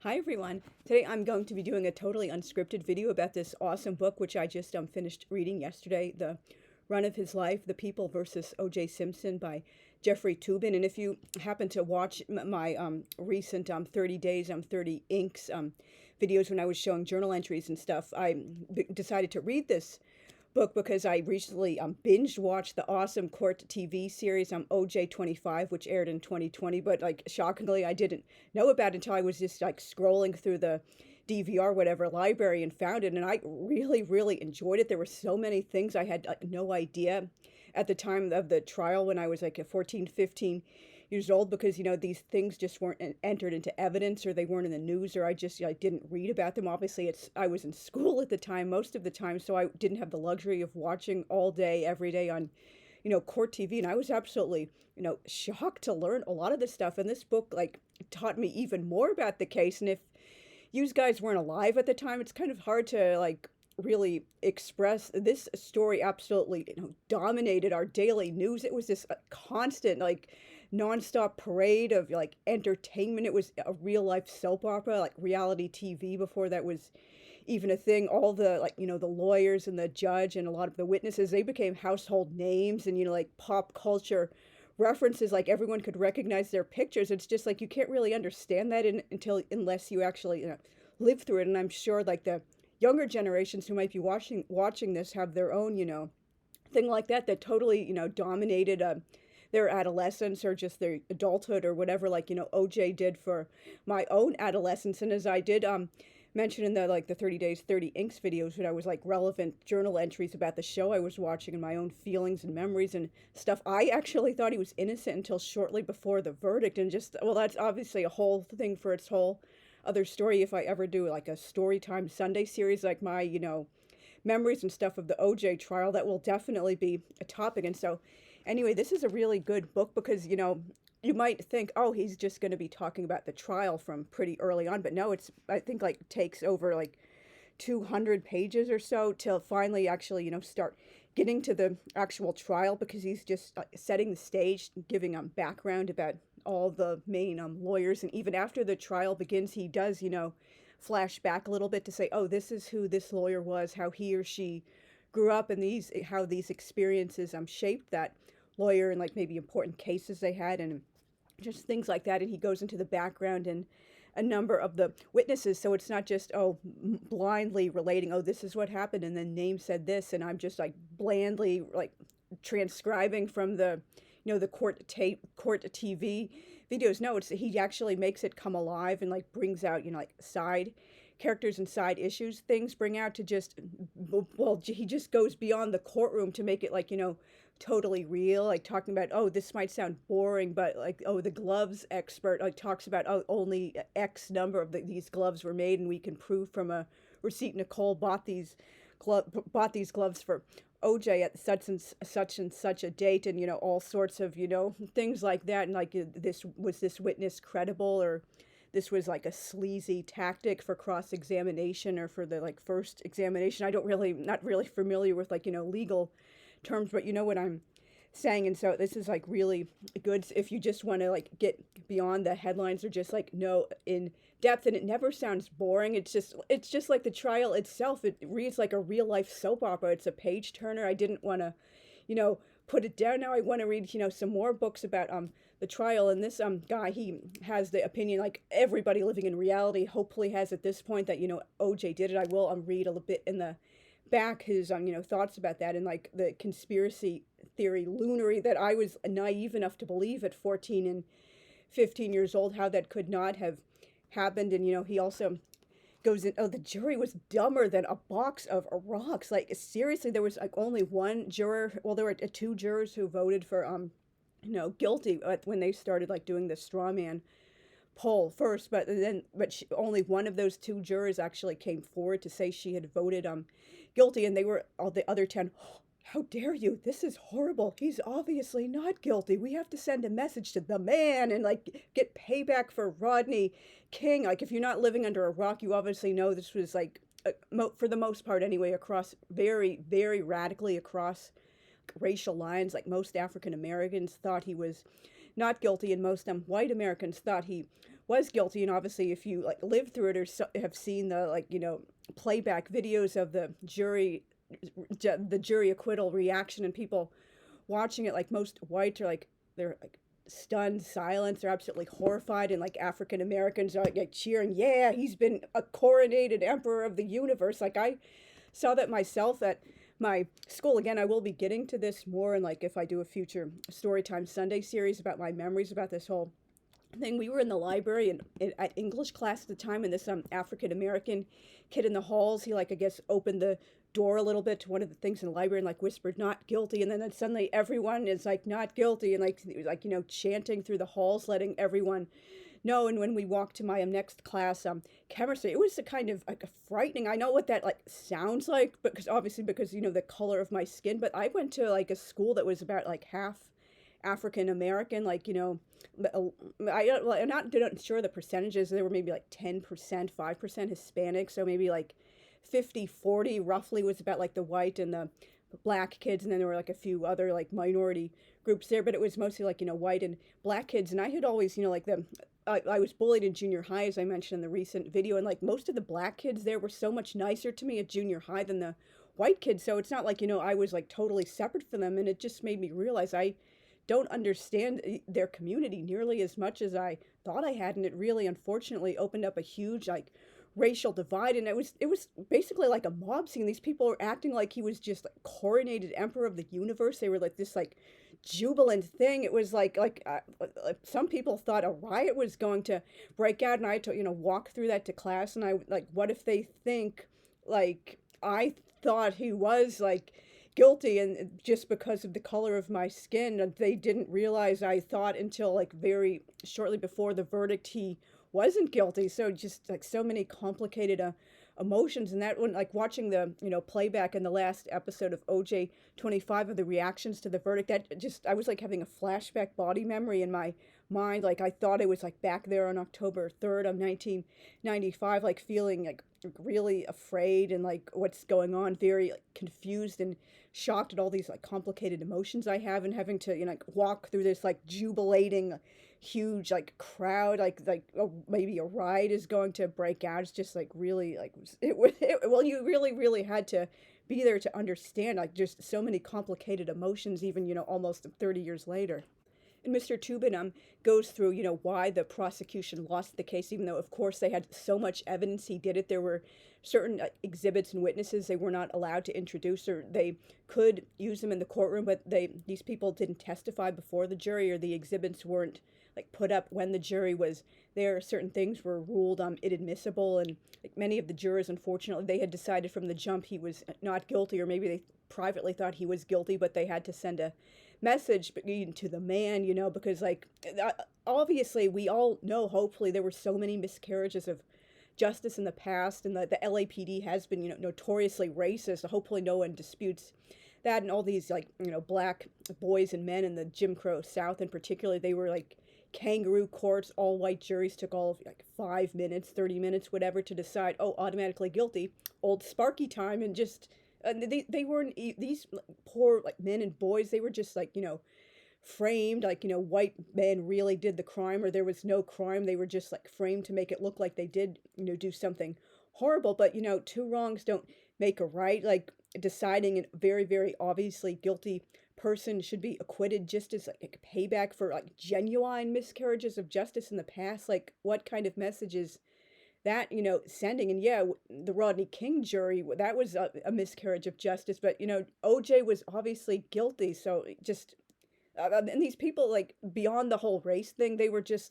Hi everyone. Today I'm going to be doing a totally unscripted video about this awesome book which I just finished reading yesterday, The Run of His Life, The People versus O.J. Simpson by Jeffrey Toobin. And if you happen to watch my recent 30 Days, 30 Inks videos when I was showing journal entries and stuff, I decided to read this book because I recently binge watched the awesome court TV series OJ 25, which aired in 2020, but like shockingly I didn't know about it until I was just like scrolling through the DVR whatever library and found it, and I really enjoyed it. There were so many things I had no idea at the time of the trial when I was like 14, 15 years old, because these things just weren't entered into evidence, or they weren't in the news, or I just didn't read about them. Obviously I was in school at the time, most of the time, so I didn't have the luxury of watching all day every day on court TV. And I was absolutely shocked to learn a lot of this stuff, and this book like taught me even more about the case. And if you guys weren't alive at the time, it's kind of hard to like really express. This story absolutely dominated our daily news. It was this constant like nonstop parade of like entertainment. It was a real life soap opera, like reality TV before that was even a thing. All the the lawyers and the judge and a lot of the witnesses, they became household names, and like pop culture references, like everyone could recognize their pictures. It's just like you can't really understand that unless you actually live through it. And I'm sure like the younger generations who might be watching this have their own thing like that totally dominated their adolescence or just their adulthood or whatever, like OJ did for my own adolescence. And as I did mention in the 30 Days 30 Inks videos, when I was like relevant journal entries about the show I was watching and my own feelings and memories and stuff, I actually thought he was innocent until shortly before the verdict. And just, well, that's obviously a whole thing for its whole other story. If I ever do like a story time Sunday series, like my memories and stuff of the OJ trial, that will definitely be a topic. And so anyway, this is a really good book because you might think, oh, he's just going to be talking about the trial from pretty early on, but no, it's, I think, like takes over like 200 pages or so till finally actually start getting to the actual trial, because he's just setting the stage, giving background about all the main lawyers. And even after the trial begins, he does flash back a little bit to say, oh, this is who this lawyer was, how he or she grew up, and how these experiences shaped that lawyer, and like maybe important cases they had and just things like that. And he goes into the background and a number of the witnesses, so it's not just blindly relating, oh, this is what happened and then name said this, and I'm just like blandly like transcribing from the the court TV videos. No, it's he actually makes it come alive and like brings out like side characters and side issues things bring out to just, well, he just goes beyond the courtroom to make it like totally real, like talking about, oh, this might sound boring, but like, oh, the gloves expert like talks about, oh, only X number of these gloves were made, and we can prove from a receipt Nicole bought these gloves for OJ at such and such a date, and all sorts of things like that. And like, this witness credible, or this was like a sleazy tactic for cross-examination or for the like first examination. Not really familiar with like legal terms, but you know what I'm saying. And so this is like really good if you just want to like get beyond the headlines, or just like know in depth, and it never sounds boring. It's just like the trial itself. It reads like a real life soap opera. It's a page turner. I didn't want to put it down. Now I want to read some more books about the trial. And this guy, he has the opinion, like everybody living in reality hopefully has at this point, that OJ did it. I will read a little bit in the back his thoughts about that, and like the conspiracy theory lunacy that I was naive enough to believe at 14 and 15 years old, how that could not have happened. And he also goes in, oh, the jury was dumber than a box of rocks. Like seriously, there was like only one juror, well, there were two jurors who voted for guilty when they started like doing the straw man poll first, but only one of those two jurors actually came forward to say she had voted guilty, and they were all the other 10, oh, how dare you, this is horrible, he's obviously not guilty, we have to send a message to the man and like get payback for Rodney King. Like, if you're not living under a rock, you obviously know this was like for the most part anyway, across very radically across racial lines. Like, most African Americans thought he was not guilty, and most white Americans thought he was guilty. And obviously, if you like lived through it or have seen the like playback videos of the jury acquittal reaction and people watching it, like most whites are like they're like stunned silence, they're absolutely horrified, and like African Americans are like cheering, yeah, he's been a coronated emperor of the universe. Like I saw that myself at my school. Again, I will be getting to this more, and like if I do a future Storytime Sunday series about my memories about this whole thing. We were in the library and at English class at the time, and this African American kid in the halls, he like I guess opened the door a little bit to one of the things in the library and like whispered not guilty, and then suddenly everyone is like not guilty, and like chanting through the halls letting everyone know. And when we walked to my next class, chemistry, it was a kind of like a frightening. I know what that like sounds like, because obviously because the color of my skin, but I went to like a school that was about like half African American, I'm not sure the percentages. There were maybe like 10%, 5% Hispanic, so maybe like 50-40 roughly was about like the white and the black kids, and then there were like a few other like minority groups there, but it was mostly like white and black kids. And I had always I was bullied in junior high, as I mentioned in the recent video, and like most of the black kids there were so much nicer to me at junior high than the white kids. So it's not like I was like totally separate from them, and it just made me realize I don't understand their community nearly as much as I thought I had, and it really unfortunately opened up a huge like racial divide. And it was basically like a mob scene. These people were acting like he was just like coronated emperor of the universe. They were like this like jubilant thing. It was like some people thought a riot was going to break out, and I had to walk through that to class. And I like, what if they think like I thought he was like guilty, and just because of the color of my skin, they didn't realize I thought until like very shortly before the verdict he wasn't guilty. So just like so many complicated emotions. And that, when like watching the playback in the last episode of OJ 25 of the reactions to the verdict, that just I was like having a flashback body memory in my mind. Like I thought I was like back there on October 3rd of 1995, like feeling like really afraid and like what's going on, very like, confused and shocked at all these like complicated emotions I have, and having to like walk through this like jubilating huge like crowd, oh, maybe a riot is going to break out. It's just like really like well, you really had to be there to understand like just so many complicated emotions, even almost 30 years later. And Mr. Toobin goes through, why the prosecution lost the case, even though, of course, they had so much evidence he did it. There were certain exhibits and witnesses they were not allowed to introduce, or they could use them in the courtroom, but these people didn't testify before the jury, or the exhibits weren't like put up when the jury was there. Certain things were ruled inadmissible, and like many of the jurors, unfortunately, they had decided from the jump he was not guilty, or maybe they privately thought he was guilty, but they had to send a message to the man, because like obviously we all know, hopefully, there were so many miscarriages of justice in the past, and the LAPD has been notoriously racist. So hopefully no one disputes that. And all these like black boys and men in the Jim Crow South in particular, they were like kangaroo courts. All white juries took all of like 5 minutes, 30 minutes, whatever, to decide, oh, automatically guilty, old Sparky time. And just they weren't, these poor like men and boys, they were just like framed like white men really did the crime, or there was no crime. They were just like framed to make it look like they did do something horrible. But two wrongs don't make a right. Like deciding a very, very obviously guilty person should be acquitted just as like payback for like genuine miscarriages of justice in the past. Like what kind of messages that sending? And yeah, the Rodney King jury, that was a miscarriage of justice, but OJ was obviously guilty. So just and these people, like beyond the whole race thing, they were just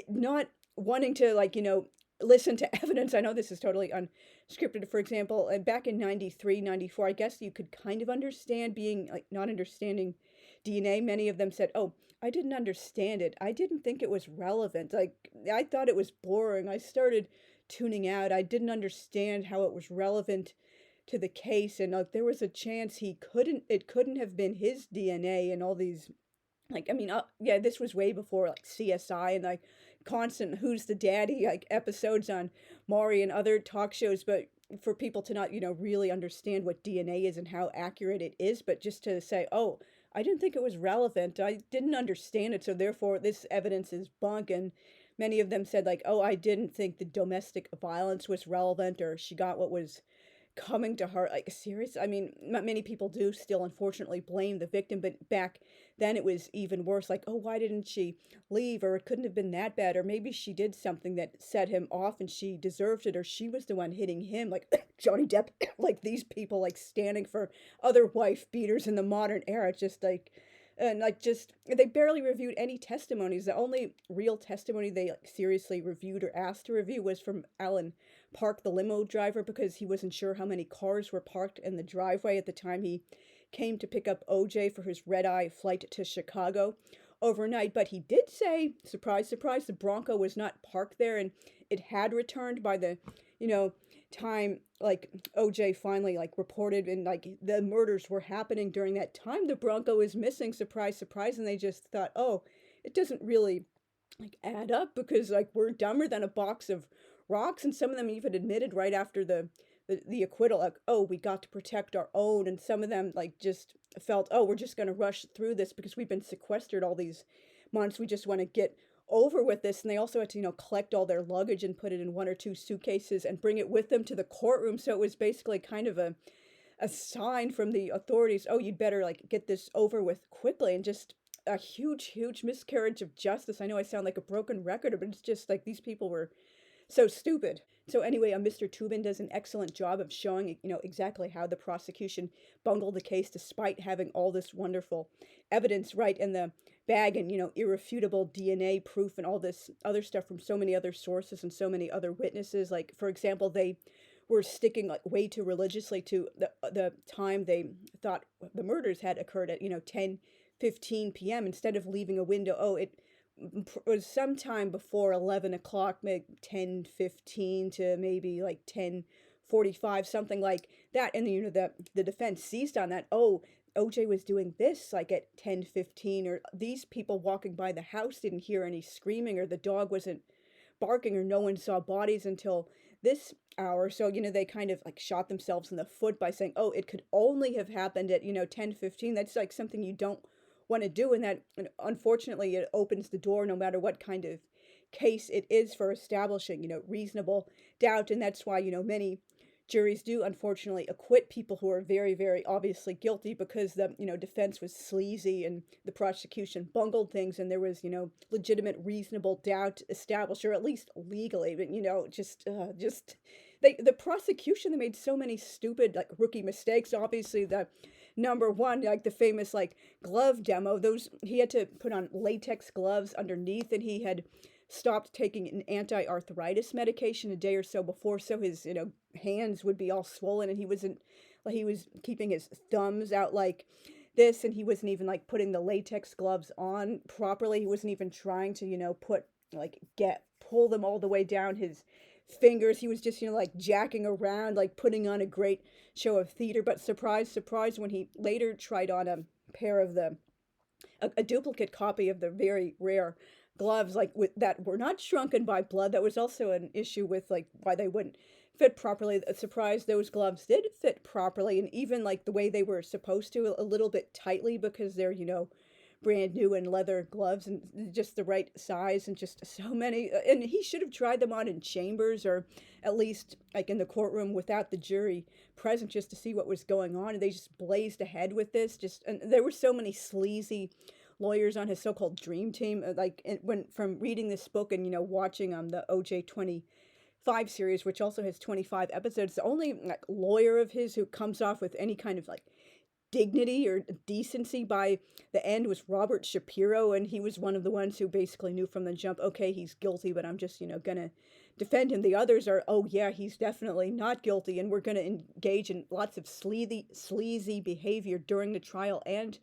not wanting to listen to evidence. I know this is totally unscripted. For example, back in 93, 94, I guess you could kind of understand being like not understanding DNA. Many of them said, oh, I didn't understand it. I didn't think it was relevant. Like I thought it was boring. I started tuning out. I didn't understand how it was relevant to the case, and there was a chance it couldn't have been his DNA. And all these yeah, this was way before like CSI and like constant who's the daddy like episodes on Maury and other talk shows. But for people to not really understand what DNA is and how accurate it is, but just to say, oh, I didn't think it was relevant, I didn't understand it, so therefore this evidence is bunk. And many of them said like, oh, I didn't think the domestic violence was relevant, or she got what was coming to her. Like, serious? I mean, not many people do still unfortunately blame the victim, but back then it was even worse. Like, oh, why didn't she leave? Or it couldn't have been that bad. Or maybe she did something that set him off and she deserved it, or she was the one hitting him. Like Johnny Depp, like these people like standing for other wife beaters in the modern era. Just like, and like, just they barely reviewed any testimonies. The only real testimony they like seriously reviewed or asked to review was from Alan Park, the limo driver, because he wasn't sure how many cars were parked in the driveway at the time he came to pick up OJ for his red-eye flight to Chicago overnight. But he did say, surprise, surprise, the Bronco was not parked there, and it had returned by the, time like OJ finally like reported, and like the murders were happening during that time. The Bronco was missing, surprise, surprise, and they just thought, oh, it doesn't really like add up, because like we're dumber than a box of rocks. And some of them even admitted right after the acquittal, like, oh, we got to protect our own. And some of them like just felt, oh, we're just going to rush through this because we've been sequestered all these months, we just want to get over with this. And they also had to collect all their luggage and put it in one or two suitcases and bring it with them to the courtroom. So it was basically kind of a sign from the authorities, oh, you'd better like get this over with quickly. And just a huge miscarriage of justice. I know I sound like a broken record, but it's just like these people were so stupid. So anyway, Mr. Toobin does an excellent job of showing, exactly how the prosecution bungled the case despite having all this wonderful evidence right in the bag, and, irrefutable DNA proof and all this other stuff from so many other sources and so many other witnesses. Like, for example, they were sticking like way too religiously to the time they thought the murders had occurred at, 10:15 p.m. instead of leaving a window. Oh, it was sometime before 11 o'clock, maybe 10:15 to maybe like 10:45, something like that. And the defense seized on that. Oh, OJ was doing this like at 10:15, or these people walking by the house didn't hear any screaming, or the dog wasn't barking, or no one saw bodies until this hour. So, they kind of like shot themselves in the foot by saying, oh, it could only have happened at, 10:15. That's like something you don't want to do. And that, unfortunately, it opens the door, no matter what kind of case it is, for establishing, reasonable doubt. And that's why, many juries do unfortunately acquit people who are very, very obviously guilty, because the, defense was sleazy and the prosecution bungled things, and there was, legitimate reasonable doubt established, or at least legally. But, the prosecution, they made so many stupid like rookie mistakes. Obviously, the number one, like the famous like glove demo, those he had to put on latex gloves underneath, and he had stopped taking an anti-arthritis medication a day or so before, so his hands would be all swollen, and he was keeping his thumbs out like this, and he wasn't even like putting the latex gloves on properly. He wasn't even trying to pull them all the way down his fingers. He was just like jacking around, like putting on a great show of theater. But surprise, surprise, when he later tried on a pair of a duplicate copy of the very rare gloves, like with that were not shrunken by blood, that was also an issue with like why they wouldn't fit properly. A surprise, those gloves did fit properly, and even like the way they were supposed to, a little bit tightly, because they're brand new and leather gloves, and just the right size, and just so many. And he should have tried them on in chambers, or at least like in the courtroom without the jury present, just to see what was going on. And they just blazed ahead with this. And there were so many sleazy lawyers on his so-called dream team. From reading this book and watching the OJ 25 series, which also has 25 episodes, the only like lawyer of his who comes off with any kind of like dignity or decency by the end was Robert Shapiro, and he was one of the ones who basically knew from the jump, okay, he's guilty, but I'm just gonna defend him. The others are, oh yeah, he's definitely not guilty, and we're gonna engage in lots of sleazy behavior during the trial and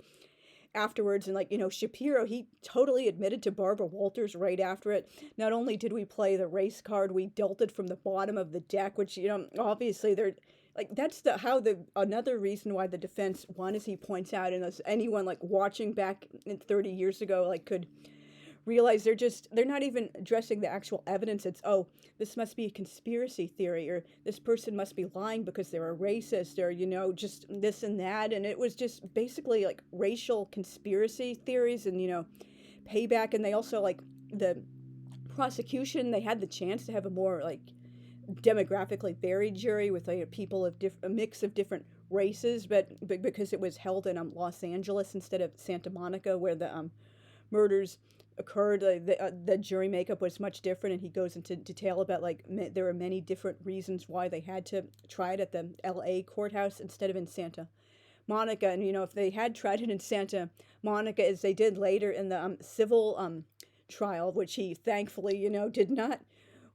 afterwards. And Shapiro, he totally admitted to Barbara Walters right after it, not only did we play the race card, we dealt it from the bottom of the deck, which obviously they're like, that's another reason why the defense won, as he points out, and as anyone like watching back 30 years ago like could realize, they're not even addressing the actual evidence. It's, oh, this must be a conspiracy theory, or this person must be lying because they're a racist, or just this and that. And it was just basically like racial conspiracy theories and payback. And they also, like, the prosecution, they had the chance to have a more like demographically varied jury with like people of a mix of different races, but because it was held in Los Angeles instead of Santa Monica, where the murders occurred, the jury makeup was much different, and he goes into detail about like there are many different reasons why they had to try it at the L.A. courthouse instead of in Santa Monica. And if they had tried it in Santa Monica, as they did later in the civil trial, which he thankfully did not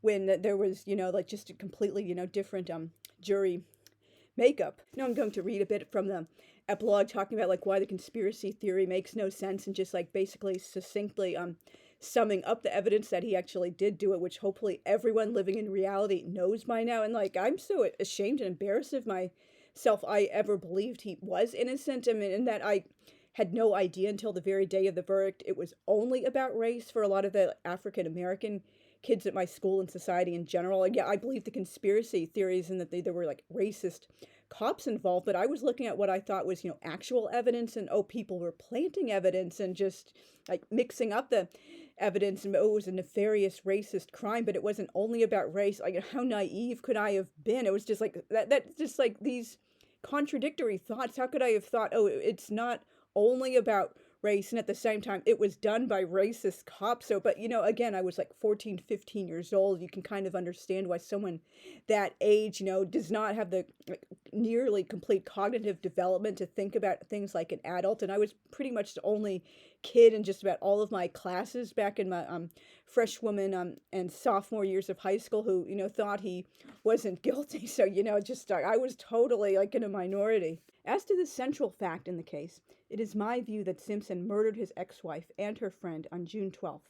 win, that there was like just a completely different jury makeup. Now I'm going to read a bit from the epilogue talking about like why the conspiracy theory makes no sense, and just like basically succinctly summing up the evidence that he actually did do it, which hopefully everyone living in reality knows by now. And like, I'm so ashamed and embarrassed of myself I ever believed he was innocent. I mean, and that I had no idea until the very day of the verdict it was only about race for a lot of the African American kids at my school and society in general. And yeah, I believe the conspiracy theories and that there were like racist cops involved, but I was looking at what I thought was, actual evidence, and people were planting evidence and just like mixing up the evidence, and it was a nefarious racist crime, but it wasn't only about race. Like, how naive could I have been? It was just like that just like these contradictory thoughts. How could I have thought, it's not only about race, and at the same time it was done by racist cops? So, but again, I was like 14, 15 years old. You can kind of understand why someone that age does not have the nearly complete cognitive development to think about things like an adult. And I was pretty much the only kid in just about all of my classes back in my freshwoman and sophomore years of high school who thought he wasn't guilty. So just I was totally like in a minority. As to the central fact in the case, it is my view that Simpson murdered his ex-wife and her friend on June 12th.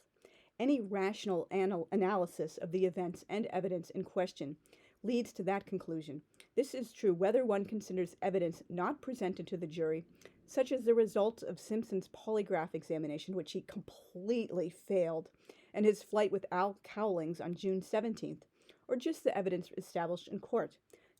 Any rational analysis of the events and evidence in question leads to that conclusion. This is true whether one considers evidence not presented to the jury, such as the results of Simpson's polygraph examination, which he completely failed, and his flight with Al Cowlings on June 17th, or just the evidence established in court.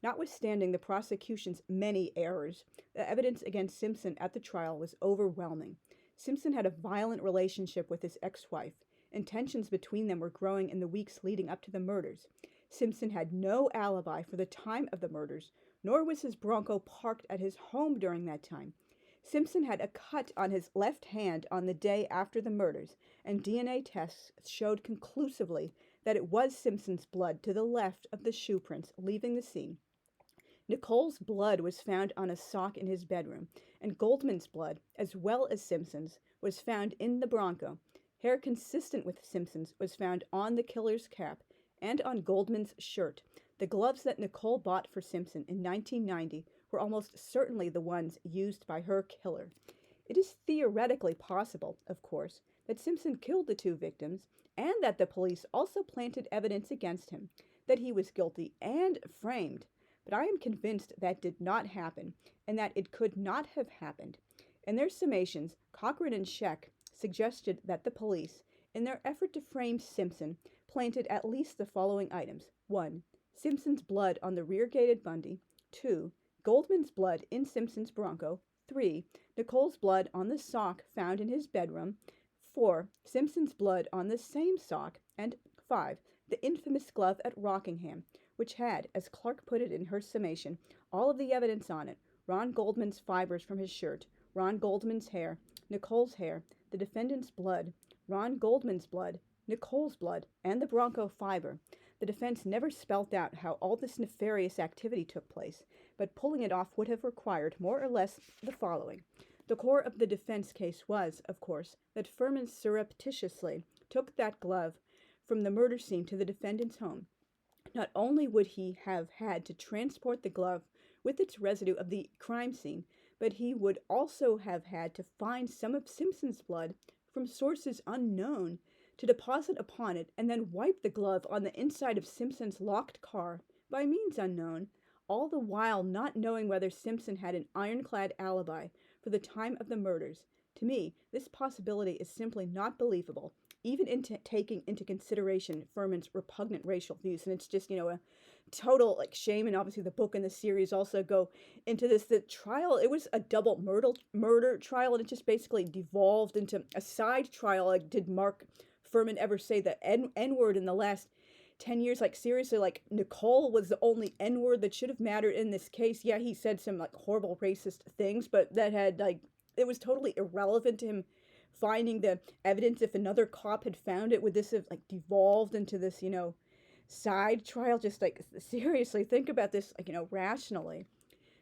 Notwithstanding the prosecution's many errors, the evidence against Simpson at the trial was overwhelming. Simpson had a violent relationship with his ex-wife, and tensions between them were growing in the weeks leading up to the murders. Simpson had no alibi for the time of the murders, nor was his Bronco parked at his home during that time. Simpson had a cut on his left hand on the day after the murders, and DNA tests showed conclusively that it was Simpson's blood to the left of the shoe prints leaving the scene. Nicole's blood was found on a sock in his bedroom, and Goldman's blood, as well as Simpson's, was found in the Bronco. Hair consistent with Simpson's was found on the killer's cap and on Goldman's shirt. The gloves that Nicole bought for Simpson in 1990 were almost certainly the ones used by her killer. It is theoretically possible, of course, that Simpson killed the two victims, and that the police also planted evidence against him, that he was guilty and framed. But I am convinced that did not happen, and that it could not have happened. In their summations, Cochran and Scheck suggested that the police, in their effort to frame Simpson, planted at least the following items. 1. Simpson's blood on the rear-gated Bundy. 2. Goldman's blood in Simpson's Bronco. 3. Nicole's blood on the sock found in his bedroom. 4. Simpson's blood on the same sock. And 5. The infamous glove at Rockingham, which had, as Clark put it in her summation, all of the evidence on it: Ron Goldman's fibers from his shirt, Ron Goldman's hair, Nicole's hair, the defendant's blood, Ron Goldman's blood, Nicole's blood, and the Bronco fiber. The defense never spelt out how all this nefarious activity took place, but pulling it off would have required more or less the following. The core of the defense case was, of course, that Furman surreptitiously took that glove from the murder scene to the defendant's home. Not only would he have had to transport the glove with its residue of the crime scene, but he would also have had to find some of Simpson's blood from sources unknown to deposit upon it and then wipe the glove on the inside of Simpson's locked car by means unknown, all the while not knowing whether Simpson had an ironclad alibi for the time of the murders. To me, this possibility is simply not believable, even taking into consideration Furman's repugnant racial views. And it's just, a total shame. And obviously the book and the series also go into this. The trial, it was a double murder trial, and it just basically devolved into a side trial. Did Mark Furman ever say the N word in the last 10 years. Like, seriously, like, Nicole was the only N word that should have mattered in this case. Yeah, he said some, like, horrible racist things, but that had, like, it was totally irrelevant to him finding the evidence. If another cop had found it, would this have, like, devolved into this, side trial? Just, like, seriously, think about this, like, rationally.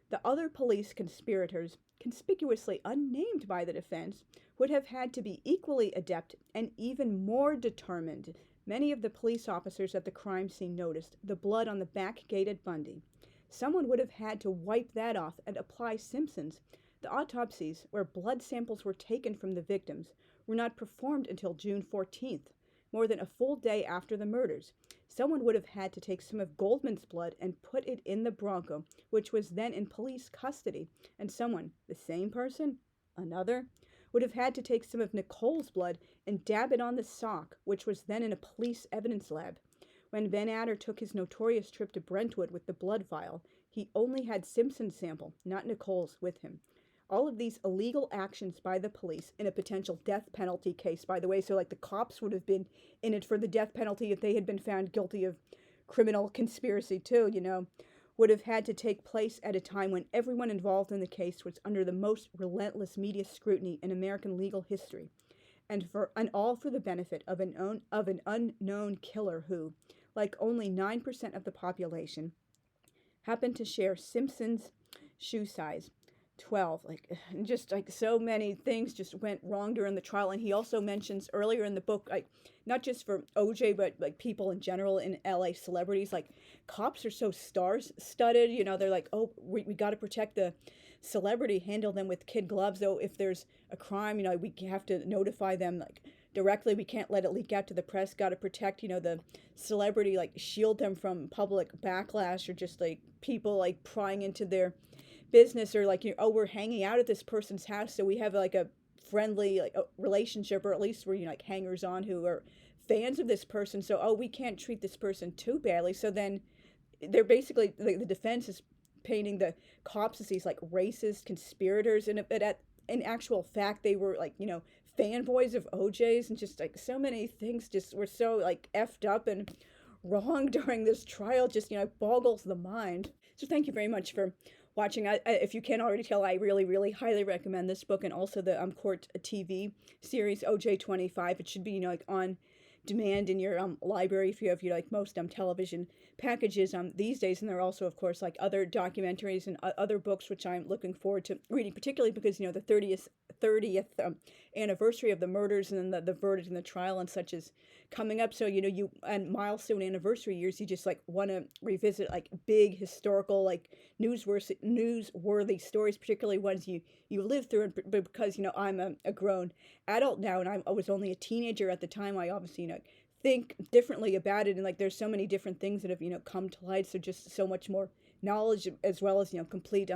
The other police conspirators, conspicuously unnamed by the defense, would have had to be equally adept and even more determined. Many of the police officers at the crime scene noticed the blood on the back gate at Bundy. Someone would have had to wipe that off and apply Simpson's. The autopsies, where blood samples were taken from the victims, were not performed until June 14th, more than a full day after the murders. Someone would have had to take some of Goldman's blood and put it in the Bronco, which was then in police custody, and someone, the same person, another, would have had to take some of Nicole's blood and dab it on the sock, which was then in a police evidence lab. When Van Adder took his notorious trip to Brentwood with the blood vial, he only had Simpson's sample, not Nicole's, with him. All of these illegal actions by the police in a potential death penalty case, by the way, so like the cops would have been in it for the death penalty if they had been found guilty of criminal conspiracy too, would have had to take place at a time when everyone involved in the case was under the most relentless media scrutiny in American legal history, and all for the benefit of an unknown killer who, like only 9% of the population, happened to share Simpson's shoe size. 12, just like so many things just went wrong during the trial. And he also mentions earlier in the book, like, not just for OJ, but like people in general in LA, celebrities, like cops are so star-studded, they're like, oh, we got to protect the celebrity, handle them with kid gloves. Though if there's a crime, we have to notify them like directly. We can't let it leak out to the press. Got to protect, the celebrity, like shield them from public backlash or just like people like prying into their business, or like, we're hanging out at this person's house, so we have like a friendly like a relationship, or at least we're like hangers on who are fans of this person, so we can't treat this person too badly. So then they're basically, the defense is painting the cops as these like racist conspirators, but in actual fact they were like fanboys of OJ's, and just like so many things just were so like effed up and wrong during this trial. Just boggles the mind. So thank you very much for watching. If you can't already tell, I really, really highly recommend this book, and also the Court TV series OJ 25. It should be like on demand in your library if you have like most television packages these days. And there are also, of course, like other documentaries and other books which I'm looking forward to reading, particularly because the 30th anniversary of the murders, and then the verdict and the trial and such is coming up. So you and milestone anniversary years, you just like want to revisit like big historical, like newsworthy stories, particularly ones you lived through. And because I'm a grown adult now, and I was only a teenager at the time, I obviously think differently about it, and like there's so many different things that have come to light. So just so much more knowledge, as well as complete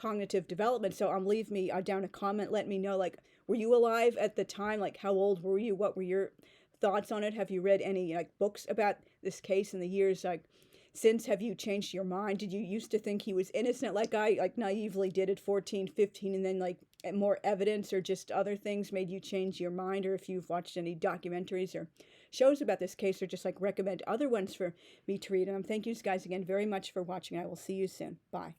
cognitive development. So leave me down a comment, let me know, like, were you alive at the time? Like, how old were you? What were your thoughts on it? Have you read any like books about this case in the years like since? Have you changed your mind? Did you used to think he was innocent, like I like naively did at 14, 15, and then like more evidence or just other things made you change your mind? Or if you've watched any documentaries or shows about this case, or just like recommend other ones for me to read. And thank you guys again very much for watching. I will see you soon. Bye.